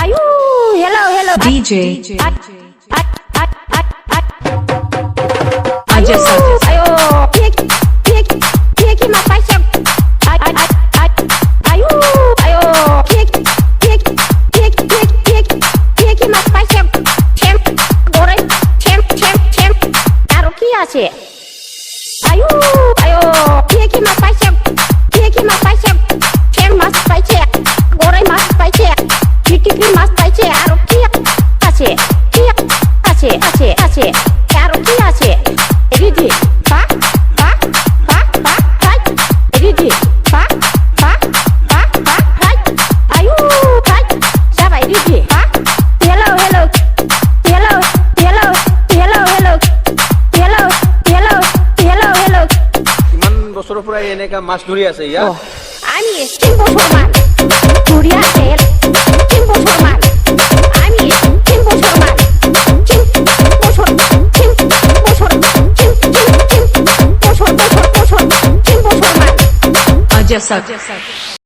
Ayu, hello. DJ Ayu, ayo, pique mas paixão. Ayu, ayo, pique mas paixão. Chem, gore, chem. Taruh কি আছে? Ayu, ayo, pique mas paixão. Chem mas paixão. Gore mas paixão. Pique mas paixão. Aru কি আছে? আছে। Taruh কি আছে? Ready? Pa. Ready? Pa. Ayu, sabai ready? Pa. Hello. কিমান বছৰৰ পৰা এনেকা মাছ ধৰি আছে ইয়াত? আমি 3 বছর মান ঘুরি আছে 3 বছর মান আমি 3 বছর মান 3 বছর 3 বছর মান Ajasat